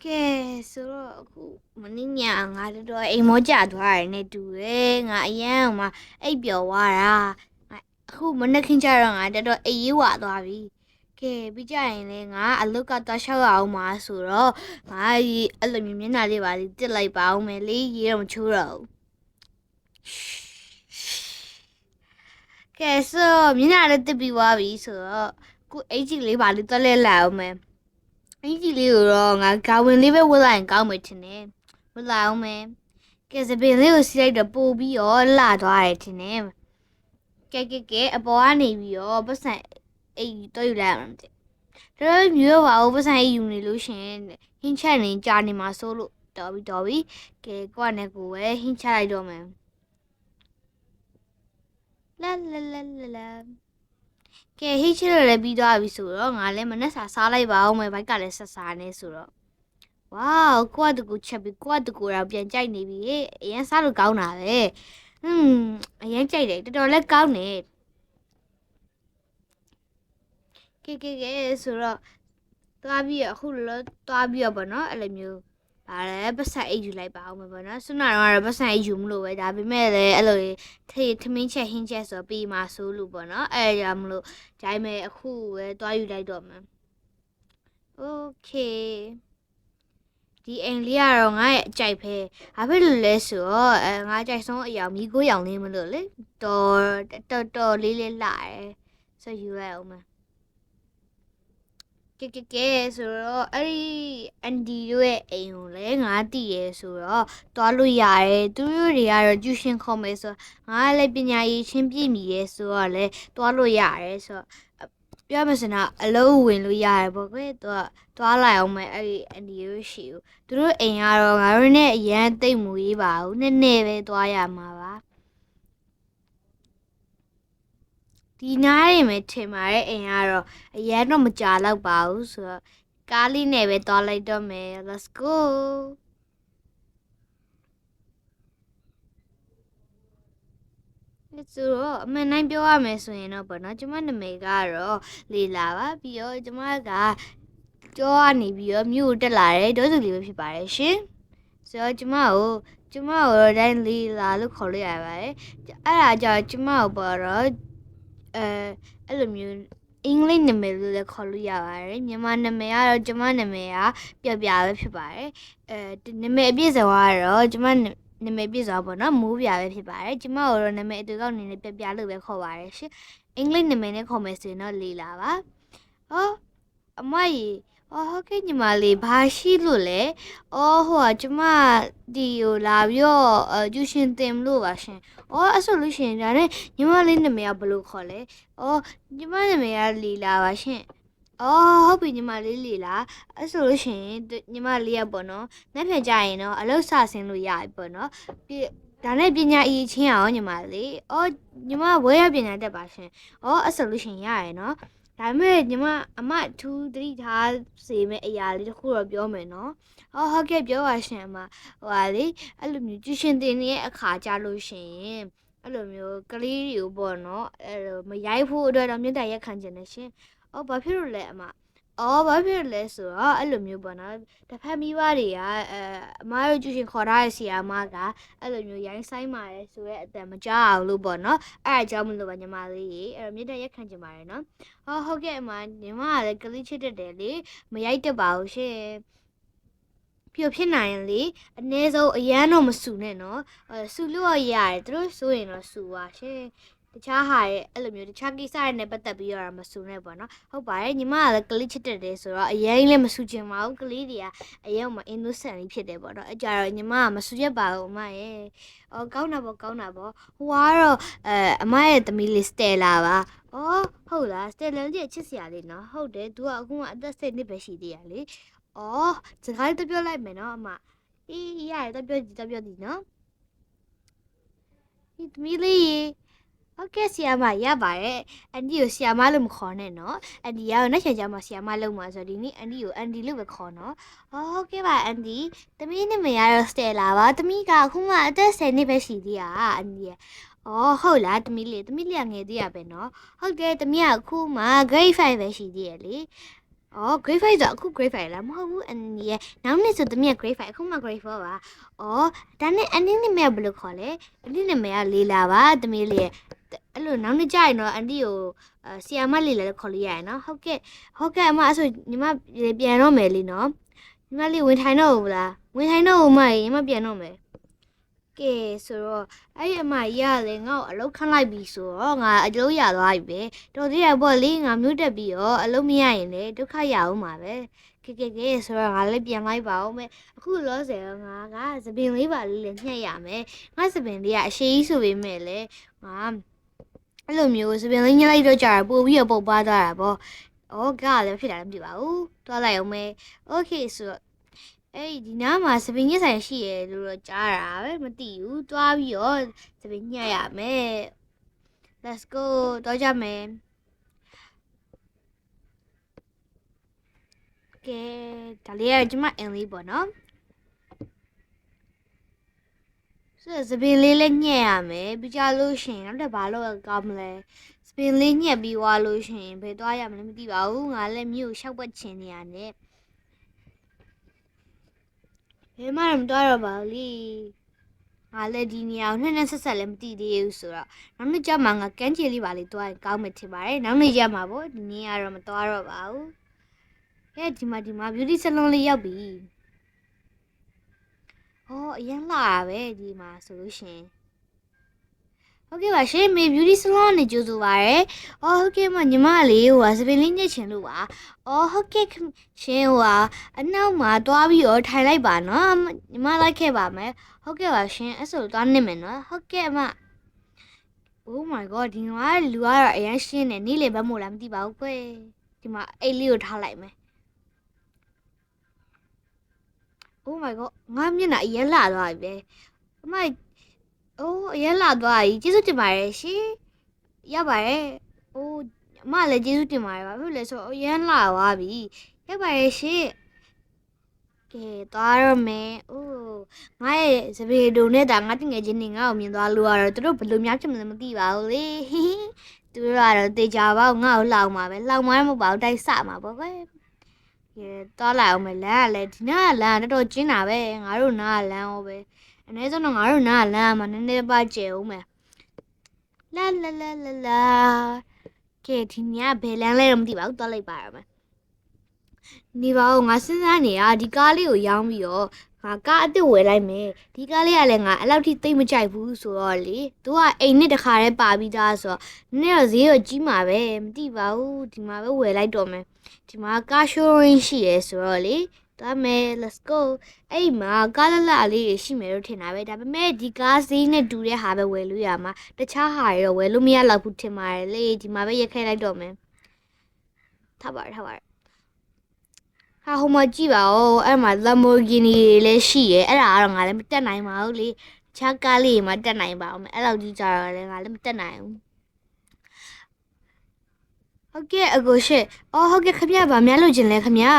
ကဲဆိုတော့အခုမင်းညာငါတော်အိမ်မောကြသွားတယ်နဲ့တူတယ်ငါအရန်မှအိပ်ပျော်သွားတာအခုမနေ့ခင်းကျတော့ငါတော်အိပ်ရေးဝသွားပြီကဲပြီးကြရင်လေငါအလုတ်ကတော့ရှောက်ရအောင်မှာဆိုတော့ငါအဲ့လိုမျက်နှာလေးပါလေးတစ်လိုက်ပါအောင်မယ်လေရေတော့မချိုးတော့ဘူးကဲဆိုမျက်နှာလေးတစ်ပြီးသွားပြီဆိုတော့ခုအိတ်ကြီးလေးပါလေးတွက်လဲလာအောင်မယ်အင်ကြီးလေးကိုတော့ငါဂါဝင်လေးပဲဝတ်လိုက်ရင်ကောင်းမယ်ထင်တယ်ဝတ်လိုက်အောင်မယ်ကဲစပင်လေးကိုစီးလိုက်တော့ပို့ပြီးတော့လှသွားတယ်ထင်တယ်ကဲအပေါ်ကနေပြီးတော့ပတ်စံအိတ်တော့ယူလိုက်ရမှာမသိတော်မျိုးပါဦးပတ်စံအိတ်ယူနေလို့ရှင်ဟင်းချက်နေကြာနေမှာစိုးလို့တော်ပြီကဲကိုကနဲ့ကိုပဲဟင်းချလိုက်တော့မယ်လာကဲဟိချရလည်းပြီးသွားပြီဆိုတော့ငါလည်းမနဲ့စားလိုက်ပါအောင်မယ်ဘိုက်ကလည်းဆက်စားနေဆိုတော့ဝေါကိုကတကူချက်ပြီးကိုကတကူတော့ပြန်ကြိုက်နေပြီအရင်စားလို့ကောင်းတာပဲအရင်ကြိုက်တယ်တော်တော်လည်းကောင်းတယ်ကဲဆိုတော့သွားပြီးအခုလောသွားပြီးတော့ဗောနော်အဲ့လိုမျိုးဗါလဲပတ်ဆက်အိတ်ယူလိုက်ပါအောင်မယ်ဗောနော်စွနာတော့ပတ်ဆက်အိတ်ယူမလို့ပဲဒါပေမဲ့လည်းအဲ့လိုထမင်းချက်ဟင်းချက်ဆိုပြီးမှဆိုလို့ဗောနော်အဲ့ဒါမလို့ဒါပေမဲ့အခုပဲသွားယူလိုက်တော့မယ်โอเคဒီအိမ်လေးကတော့ငါ့ရဲ့အကြိုက်ပဲဘာဖြစ်လို့လဲဆိုတော့ငါကြိုက်ဆုံးအရာမီးကိုရောင်လေးမလို့လေတော်လေးလေးလာတယ်ဆိုယူရအောင်မယ်ကဲဆိုတော့အဲ့ဒီအန်ဒီတို့ရဲ့အိမ်ကိုလည်းငါတည်ရဲဆိုတော့တွားလို့ရတယ်သူတို့တွေကတော့ကျူရှင်ခေါ်မယ်ဆိုငါလည်းပညာရေးချင်းပြည့်မီရဲဆိုတော့လည်းတွားလို့ရတယ်ဆိုတော့ပြောမစင်တော့အလုံးဝင်လို့ရတယ်ပေါ့ကွယ်သူကတွားလိုက်အောင်မယ်အဲ့ဒီအန်ဒီတို့ရှိကိုသူတို့အိမ်ကတော့ငါတို့နဲ့အရန်သိမ့်မူရေးပါဘူးနည်းနည်းပဲတွားရမှာပါဒီနားရင်ပဲထင်ပါတယ်အိမ်ကတော့အရန်တော့မကြာတော့ပါဘူးဆိုတော့ကားလေးနဲ့ပဲသွားလိုက်တော့မယ် let's go ဆိုတော့အမှန်တိုင်းပြောရမယ်ဆိုရင်တော့ဗောနော်ကျမနာမည်ကတော့လီလာပါပြီးတော့ကျမကကြောကနေပြီးတော့မြို့တက်လာတဲ့ဒေါ်စုလေးပဲဖြစ်ပါတယ်ရှင်ဆိုတော့ကျမကိုတော့တိုင်းလီလာလို့ခေါ်လို့ရပါတယ်အဲ့ဒါကြောင့်ကျမကိုပေါ့တော့အဲ့လိုမျိုးအင်္ဂလိပ်နာမည်လို့လည်းခေါ်လို့ရပါတယ်မြန်မာနာမည်ကတော့ကျမနာမည်ကပြပြပဲဖြစ်ပါတယ်နာမည်အပြည့်စုံကတော့ကျမနာမည်ပြည့်စုံပေါ့နော်မိုးပြပဲဖြစ်ပါတယ်ကျမတို့နာမည်အတူကောက်နေနဲ့ပြလို့ပဲခေါ်ပါတယ်ရှင်အင်္ဂလိပ်နာမည်နဲ့ခေါ်မယ်ဆိုရင်တော့လေးလာပါဟောအမကြီးဟုတ်ကဲ့ညီမလေးဘာရှိလို့လဲဟိုကကျမဒီကိုလာပြီးတော့ကျူရှင်တင်လို့ပါရှင်အဲ့ဆိုလို့ရှင်ဒါနဲ့ညီမလေးနာမည်ကဘယ်လိုခေါ်လဲညီမနာမည်ကလီလာပါရှင်ဟုတ်ပြီညီမလေးလီလာအဲ့ဆိုလို့ရှင်ညီမလေးရပေါ့နော်နေ့ပြန်ကြရင်တော့အလုပ်စဆင်းလို့ရပြီပေါ့နော်ဒါနဲ့ပညာအရေးချင်းအောင်ညီမလေးညီမဝဲရပညာတက်ပါရှင်အဲ့ဆိုလို့ရှင်ရရယ်နော်ဒါပေမဲ့ညီမအမထူးသတိထားစေမယ့်အရာလေးတစ်ခုတော့ပြောမယ်နော်ဟုတ်ကဲ့ပြောပါရှင်အမဟိုဟာလေအဲ့လိုမျိုးကျူရှင်တင်ရဲ့အခါကြလို့ရှင်အဲ့လိုမျိုးကလေးတွေကိုပေါ့နော်အဲ့လိုမရိုက်ဖို့အတွက်တော့မြတ်တရက်ခံကျင်နေရှင်ဘာဖြစ်လို့လဲအမဘာဖြစ်လဲဆိုတော့အဲ့လိုမျိုးပေါ့နော်တစ်ဖက်မိဘတွေကအမတို့ကျူရှင်ခေါ်ထားတဲ့ဆီယာမကအဲ့လိုမျိုးရိုင်းဆိုင်ပါတယ်ဆိုရဲအတန်မကြောက်လို့ပေါ့နော်အဲ့အကြောင်းမလို့ပါညီမလေးကြီးအဲ့မြတ်တရက်ခံကျင်ပါတယ်နော်ဟုတ်ကဲ့အမညီမကလည်းကလေးချစ်တတ်တယ်လေမရိုက်တတ်ပါဘူးရှင်ဖြစ်နိုင်ရင်လေအနည်းဆုံးအရန်တော့မဆူနဲ့နော်ဆူလို့ရတယ်သူတို့ဆိုရင်တော့ဆူပါရှင်တခြားဟာရဲ့အဲ့လိုမျိုးတခြားကိစ္စတွေနဲ့ပတ်သက်ပြီးတော့မဆူနဲ့ပေါ့နော်ဟုတ်ပါတယ်ညီမကလည်းကလေးချစ်တတ်တယ်ဆိုတော့အရင်လည်းမဆူချင်ပါဘူးကလေးတွေကအရင်မှ innocent လေးဖြစ်တယ်ပေါ့နော်အဲ့ကြတော့ညီမကမဆူရက်ပါဘူးအမရဲ့ကောင်းတာပေါ့ဟိုကတော့အမရဲ့သမီးလေးစတယ်လာပါဟုတ်လားစတယ်လာလေးချစ်စရာလေးနော်ဟုတ်တယ်သူကအခုမှအသက်7နှစ်ပဲရှိသေးရလေစကားလေးပြောလိုက်မယ်နော်အမအေးရတယ်တော့ပြောဒီနော်ဒီသမီးလေးဟုတ်ကဲ့ဆီယာမရပါတယ်အန်ဒီကိုဆီယာမလို့မခေါ်နဲ့နော်အန်ဒီကတော့နောက်ချက်ကြမှာဆီယာမလို့မှာဆိုတော့ဒီနေ့အန်ဒီကိုအန်ဒီလို့ပဲခေါ်နော်ဟုတ်ကဲ့ပါအန်ဒီသမီးနာမည်ကတော့စတယ်လာပါသမီးကအခုမှအသက်10နှစ်ပဲရှိသေးတာအန်ဒီရဲ့ဟုတ်လားသမီးလေးကငယ်သေးရပဲနော်ဟုတ်တယ်သမီးကအခုမှ grade 5ပဲရှိသေးရလေ အော် grade 5ဆိုအခု grade 5လားမဟုတ်ဘူးအန်ဒီရဲ့နောက်နေ့ဆိုသမီးက grade 5အခုမှ grade 4ပါအော်ဒါနဲ့အန်ဒီနာမည်ကဘယ်လိုခေါ်လဲအန်ဒီနာမည်ကလေးလာပါသမီးလေးရဲ့အဲ့လိုနောက်နေ့ကျရင်တော့အန်ဒီကိုဆီယာမလေးလည်းခေါ်လို့ရရနော်ဟုတ်ကဲ့အမအဲ့ဆိုညီမပြန်တော့မယ်လीနော်ညီမလေးဝင်ထိုင်တော့ဘူးလားဝင်ထိုင်တော့ဦးမညီမပြန်တော့မယ်ကဲဆိုတော့အဲ့အမရလေငါ့ကိုအလုပ်ခန့်လိုက်ပြီဆိုတော့ငါအလုပ်ရသွားပြီပဲတော်သေးရပေါ့လေငါမျိုးတက်ပြီးတော့အလုပ်မရရင်လေဒုက္ခရအောင်ပါပဲကဲဆိုတော့ငါလည်းပြန်လိုက်ပါဦးမယ်အခုလောဆယ်ငါကသပင်လေးပါလေးလည်းညှက်ရမယ်ငါသပင်လေးကအရှိကြီးဆိုပေမဲ့လေငါအဲ့လိုမျိုးသပင်လေးညှက်လိုက်တော့ကြာပို့ပြီးတော့ပုတ်ပါသွားတာပေါ့အော်ကလည်းဖြစ်တာလည်းမသိပါဘူးသွားလိုက်အောင်မယ်โอเคဆိုတော့အဲ့ဒီနားမှာစပင်ညက်ဆိုင်ရှိရလို့တော့ကြားတာပဲမသိဘူးတွားပြီးတော့စပင်ညက်ရမယ် let's go တော့ကြမယ်ကဲဒါလေးကကျမအင်လေးပေါ့နော်ဆိုစပင်လေးလည်းညက်ရမယ်ပြီးကြလို့ရှိရင်နောက်တစ်ဘာလို့ကောင်းမလဲစပင်လေးညက်ပြီးွားလို့ရှိရင်ဘယ်သွားရမလဲမသိပါဘူးငါလည်းမြို့ရှောက်ပတ်ချင်နေရတယ်ဘယ်မှမတော်တော့ပါဘူးလေငါလည်းဒီနေရာကိုနှစ်ဆက်လည်းမသိသေးဘူးဆိုတော့နောက်နေ့ကျမှငါကန်းချီလေးပါလေးသွားရင်ကောင်းမယ်ထင်ပါတယ်နောက်နေ့ကျမှပေါ့ဒီနေ့ကတော့မတော်တော့ပါဘူးကဲဒီမှာ beauty salon လေးရောက်ပြီဟောအရင်လာတာပဲဒီမှာဆိုလို့ရှင်ဟုတ်ကဲ့ပါရှင်မေ beauty salon နဲ့ကြိုဆိုပါရယ်။အော်ဟုတ်ကဲ့မညီမလေးဟိုစပင်လေးညှက်ချင်လို့ပါ။အော်ဟုတ်ကဲ့ရှင်ဟိုအနောက်မှာတွားပြီးတော့ထိုင်လိုက်ပါနော်။ညီမလိုက်ခဲ့ပါမယ်။ဟုတ်ကဲ့ပါရှင်အဲ့ဆိုတွားနေမယ်နော်။ဟုတ်ကဲ့အမ။ Oh my god ဒီမှာလူကတော့အရင်ရှင်းနေနေ့လေဘက်မို့လားမသိပါဘူးကွယ်။ဒီမှာအိတ်လေးကိုထားလိုက်မယ်။ Oh my god ငါမျက်နှာအရင်လာသွားပြီပဲ။အမအိုးအရင်လာသွားပြီကျေးဇူးတင်ပါတယ်ရှင်ရပါတယ်အိုးအမလည်းကျေးဇူးတင်ပါတယ်ဘာဖြစ်လဲဆိုအရင်လာသွားပြီရပါတယ်ရှင်ကဲသွားရမယ်အိုးငါရဲ့စပယ်တုံနဲ့တာငါတငယ်ချင်းတွေငါ့ကိုမြင်သွားလို့ကတော့သူတို့ဘယ်လိုများဖြစ်မလဲမသိပါဘူးလေသူတို့ကတော့တေချာပေါ့ငါ့ကိုလှောင်မှာပဲလှောင်မှာမဟုတ်ပါဘူးတိုက်ဆမှာပေါ့ကွယ်ကဲသွားလိုက်အောင်မယ်လမ်းကလည်းဒီနားကလမ်းတော်တော်ကျင်းတာပဲငါတို့နားကလမ်းဟောပဲအနည်းဆုံးတော့ငါတို့နားလမ်းမှာနည်းနည်းပါကျဲဦးမယ်လာကဲဒီညဘယ်လမ်းလဲတော့မသိပါဘူးသွားလိုက်ပါရမယ်နေပါဦးငါစဉ်းစားနေတာဒီကားလေးကိုရောင်းပြီးတော့ငါကားအစ်စ်ဝယ်လိုက်မယ်ဒီကားလေးကလည်းငါအဲ့လောက်ထိသိမ့်မကြိုက်ဘူးဆိုတော့လေသူကအိမ်နဲ့တခါတည်းပါပြီးသားဆိုတော့နည်းတော့ဈေးတော့ကြီးမှာပဲမသိပါဘူးဒီမှာပဲဝယ်လိုက်တော့မယ်ဒီမှာကား showroom ရှိရဲဆိုတော့လေသွားမယ် let's go အဲ့မှာကားလလလေးရှိမယ်လို့ထင်တာပဲဒါပေမဲ့ဒီကားဈေးနဲ့တူတဲ့ဟာပဲဝယ်လို့ရမှာတခြားဟာတွေတော့ဝယ်လို့မရတော့ဘူးထင်ပါတယ်လေဒီမှာပဲရက်ခဲလိုက်တော့မယ်ထားပါဟာဟိုမှာကြည့်ပါဦးအဲ့မှာ Lamborghini လည်းရှိရဲအဲ့ဒါကတော့ငါလည်းမတက်နိုင်ပါဘူးလေတခြားကားလေးမှတက်နိုင်ပါအောင်အဲ့လောက်ကြီးကြတော့လည်းငါလည်းမတက်နိုင်ဘူးဟုတ်ကဲ့အကိုရှစ်အော်ဟုတ်ကဲ့ခင်ဗျာဗာများလို့ကျင်လဲခင်ဗျာ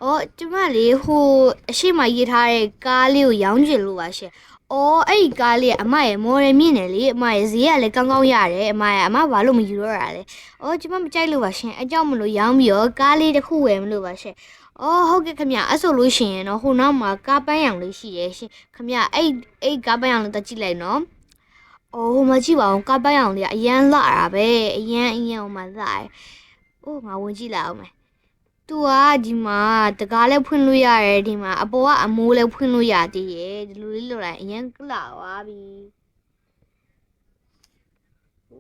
အော်ကျမလေးဟိုအရှိမရေးထားတဲ့ကားလေးကိုရောင်းကျင်လို့ပါရှင်အော်အဲ့ဒီကားလေးကအမရဲ့မော်ရယ်မြင့်တယ်လေအမရဲ့ဈေးကလည်းကောင်းကောင်းရတယ်အမဘာလို့မယူတော့တာလဲအော်ကျမမကြိုက်လို့ပါရှင်အကြောင်းမလို့ရောင်းပြီးတော့ကားလေးတစ်ခုဝယ်မလို့ပါရှင်အော်ဟုတ်ကဲ့ခင်ဗျအဲ့ဆိုလို့ရှိရင်တော့ဟိုနောက်မှာကားပန်းရောင်လေးရှိရဲ့ရှင်ခင်ဗျအဲ့ကားပန်းရောင်လေးတက်ကြည့်လိုက်နော်အော်ဟိုမှာကြည့်ပါဦးကားပန်းရောင်လေးကအရန်လှတာပဲအရန်ဟိုမှာလှတယ်အိုးငါဝင်ကြည့်လိုက်အောင်မယ်သူကဒီမှာတကားလည်းဖွင့်လို့ရတယ်ဒီမှာအပေါ်ကအမိုးလည်းဖွင့်လို့ရသေးရဲ့ဒီလိုလေးလုပ်လိုက်အရင်ကလာသွားပြီ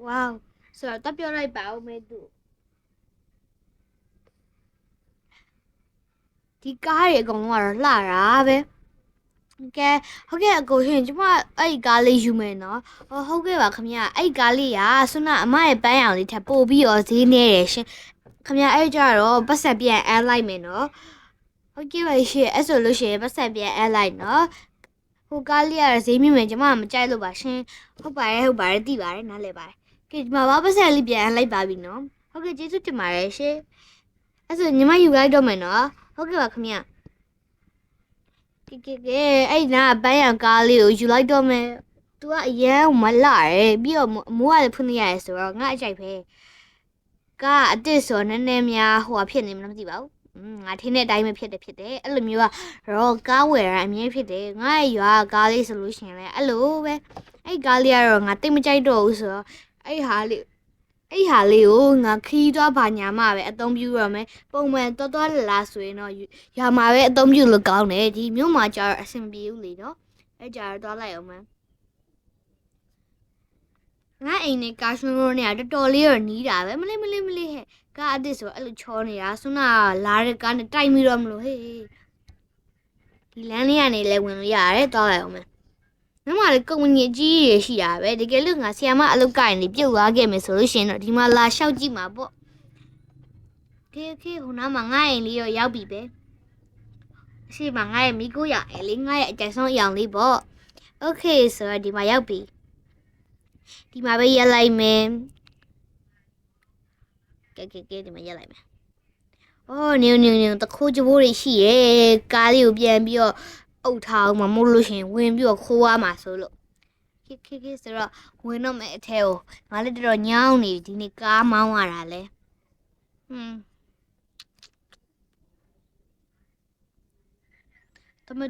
ဝေါဆိုတော့တပ်ပြောလိုက်ပါဦးမေသူဒီကားတွေအကုန်လုံးကတော့လှတာပဲကဲဟုတ်ကဲ့အကိုရှင်ကျမအဲ့ကားလေးယူမယ်နော်ဟုတ်ကဲ့ပါခင်ဗျအဲ့ကားလေးကဆွမ်းနာအမရဲ့ပန်းရောင်လေးထပ်ပို့ပြီးတော့ဈေးနေတယ်ရှင်ခင်ဗျအဲ့ကြတော့ပတ်ဆက်ပြန်အန်လိုက်မယ်နော်ဟုတ်ကဲ့ပါရှင်အဲ့ဆိုလို့ရှိရင်ပတ်ဆက်ပြန်အန်လိုက်နော်ဟိုကားလေးကဈေးမြင့်မယ်ကျမမကြိုက်လို့ပါရှင်ဟုတ်ပါတယ်သိပါတယ်နားလည်ပါတယ်ကဲဒီမှာပတ်ဆက်လေးပြန်အန်လိုက်ပါပြီနော်ဟုတ်ကဲ့ကျေးဇူးတင်ပါတယ်ရှင်အဲ့ဆိုညီမယူလိုက်တော့မယ်နော်ဟုတ်ကဲ့ပါခင်ဗျကဲအဲ့နာပန်းရံကားလေးကိုယူလိုက်တော့မယ်။ तू ကအရန်မလှရဲပြီးတော့မိုးကလည်းဖွင့်နေရတယ်ဆိုတော့ငါအကြိုက်ပဲ။ကားအစ်စ်ဆိုနည်းနည်းများဟိုဖြစ်နေမလားမသိပါဘူး ငါထင်းတဲ့အတိုင်းပဲဖြစ်တယ်အဲ့လိုမျိုးကတော့ကားဝယ်ရအမြဲဖြစ်တယ်ငါ့ရွာကားလေးဆိုလို့ရှိရင်လည်းအဲ့လိုပဲအဲ့ကားလေးကတော့ငါတိတ်မကြိုက်တော့ဘူးဆိုတော့အဲ့ဟာလေးကိုငါခီးသွားပါညာမှပဲအသုံးပြုရမယ်ပုံမှန်တော်လာဆိုရင်တော့ရွာမှာပဲအသုံးပြုလို့ကောင်းတယ်ဒီမြို့မှာကျတော့အဆင်ပြေဘူးလေနော်အဲ့ကြတော့သွားလိုက်အောင်မယ်ငါအိမ်နဲ့ကားရှင်ရိုးနဲ့တော်တော်လေးတော့နီးတာပဲမလေးဟဲ့ကားအစ်စ်ဆိုအဲ့လိုချောနေတာဆွမ်းနာလာတဲ့ကားနဲ့တိုက်ပြီးတော့မလို့ဟေးဒီလမ်းလေးကနေလဲဝင်လို့ရတယ်သွားလိုက်အောင်မယ်မမလည်းကုမ္ပဏီအကြီးကြီးရှိတာပဲတကယ်လို့ငါဆီယမအလုပ်ကိုင်နေပြုတ်သွားခဲ့မယ်ဆိုလို့ရှိရင်တော့ဒီမှာလာလျှောက်ကြည့်မှာပေါ့ခေဟိုနားမှာငါအိမ်လေးရောရောက်ပြီပဲအရှိမငါရဲ့မိကိုရအိမ်လေးငါရဲ့အကြိုက်ဆုံးအယောင်လေးပေါ့โอเคဆိုတော့ဒီမှာရောက်ပြီဒီမှာပဲရက်လိုက်မယ်ကဲဒီမှာရက်လိုက်မယ်အော်နင်းတခိုးကြိုးတွေရှိရဲကားလေးကိုပြန်ပြီးတော့အုပ်ထားအောင်မမို့လို့ရှင်ဝင်ပြီးတော့ခိုးရမှာဆိုလို့ခေဆိုတော့ဝင်တော့မယ်အထဲကိုငါလည်းတော်တော်ညောင်းနေဒီနေ့ကားမောင်းရတာလဲ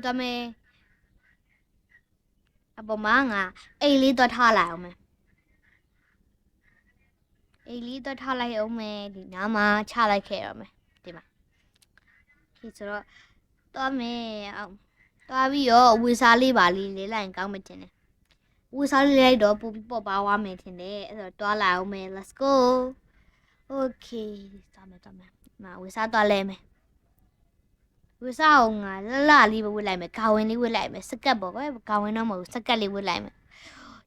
တမဲအပေါ်မှာငါအိမ်လေးတော့ထားလိုက်အောင်မယ်အိမ်လေးတော့ထားလိုက်အောင်မယ်ဒီနားမှာချလိုက်ခဲ့ရမယ်ဒီမှာခေဆိုတော့တော့မယ်အောင်သွားပြီးတော့ဝေစားလေးပါလေးလေးလိုက်ရင်ကောင်းမှတင်တယ်ဝေစားလေးလိုက်တော့ပို့ပြီးပေါ့ပါသွားမယ်ထင်တယ်အဲ့တော့တွားလာအောင်မယ် let's go okay သွားမယ်မဝေစားသွားလဲမယ်ဝေစားအောင်ငါလလေးပဲဝေလိုက်မယ်ကာဝင်လေးဝေလိုက်မယ်စကတ်ပေါ့ကွယ်ကာဝင်တော့မဟုတ်စကတ်လေးဝေလိုက်မယ်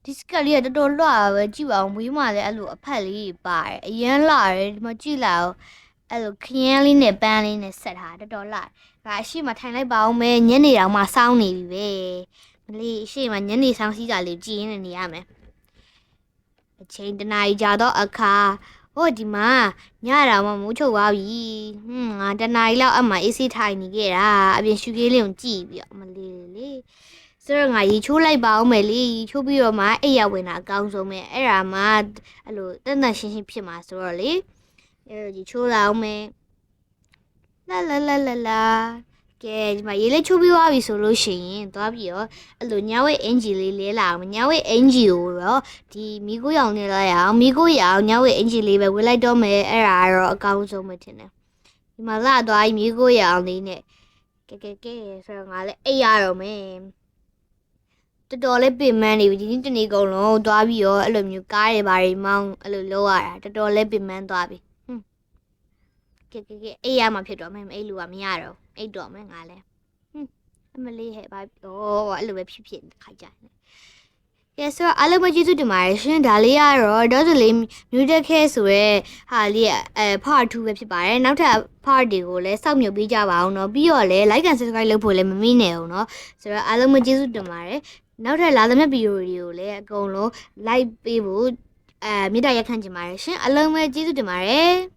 ဒီစကတ်လေးကတော်တော်လွှတ်ပဲကြည့်ပါအောင်မွေးမှလည်းအဲ့လိုအဖက်လေးပါတယ်အရန်လှတယ်ဒီမှာကြည့်လာအောင်အဲ့လိုခရမ်းလေးနဲ့ပန်းလေးနဲ့ဆက်ထားတော်တော်လှတယ်ငါအရှိမထိုင်လိုက်ပါအောင်မယ်ညနေတောင်မှစောင်းနေပြီပဲမလေးအရှိမညနေစောင်းစီးကြလေးကြည်ရင်နေရမယ်အချိန်တနားကြာတော့အခါဟိုဒီမှာညတောင်မှမိုးချုပ်သွားပြီငါတနားရီလောက်အမှအေးဆေးထိုင်နေခဲ့တာအပြင်ရှူကေးလေးကိုကြည့်ပြီးတော့မလေးလေဆိုတော့ငါရေချိုးလိုက်ပါအောင်မယ်လေချိုးပြီးတော့မှအိပ်ရဝင်တာအကောင်းဆုံးပဲအဲ့ဒါမှအဲ့လိုတန်ရှင်းဖြစ်မှာဆိုတော့လေအဲ့ဒီချိုးလာအောင်မယ်လာကဲဒီမှာရေလေးချိုးပြီးသွားပြီဆိုလို့ရှိရင်သွားပြီးတော့အဲ့လိုညဝဲအင်ဂျီလေးလဲလာအောင်ညဝဲအင်ဂျီကိုတော့ဒီမီကိုရောင်နေလိုက်အောင်မီကိုရောင်ညဝဲအင်ဂျီလေးပဲဝေးလိုက်တော့မယ်အဲ့ဒါကတော့အကောင်းဆုံးပဲထင်တယ်ဒီမှာလာသွားပြီးမီကိုရောင်လေးနဲ့ကဲဆိုတော့ငါလည်းအိပ်ရတော့မယ်တော်တော်လေးပင်မနေပြီဒီနေ့တနေ့ကုန်လုံးသွားပြီးတော့အဲ့လိုမျိုးကားတွေဘာတွေမောင်းအဲ့လိုလောက်ရတာတော်တော်လေးပင်မသွားပြီကဲအိပ်ရမှာဖြစ်တော့မယ်အိပ်လို့ကမရတော့အိပ်တော့မယ်ငါလဲအမလေးဟဲ့ဘာအဲ့လိုပဲဖြစ်ခိုက်ကြတယ်ကဲဆိုတော့အားလုံးပဲကျေးဇူးတင်ပါတယ်ရှင်ဒါလေးကတော့ဒေါ်စလေးမြူတက်ခဲဆိုရဲဟာလေးpart 2ပဲဖြစ်ပါတယ်နောက်ထပ် part တွေကိုလည်းစောင့်မျှော်ပေးကြပါအောင်เนาะပြီးတော့လည်း like and subscribe လုပ်ဖို့လည်းမမေ့နဲ့အောင်เนาะဆိုတော့အားလုံးပဲကျေးဇူးတင်ပါတယ်နောက်ထပ်လာသမျှဗီဒီယိုတွေကိုလည်းအကုန်လုံး like ပေးဖို့မေတ္တာရပ်ခံချင်ပါတယ်ရှင်အားလုံးပဲကျေးဇူးတင်ပါတယ်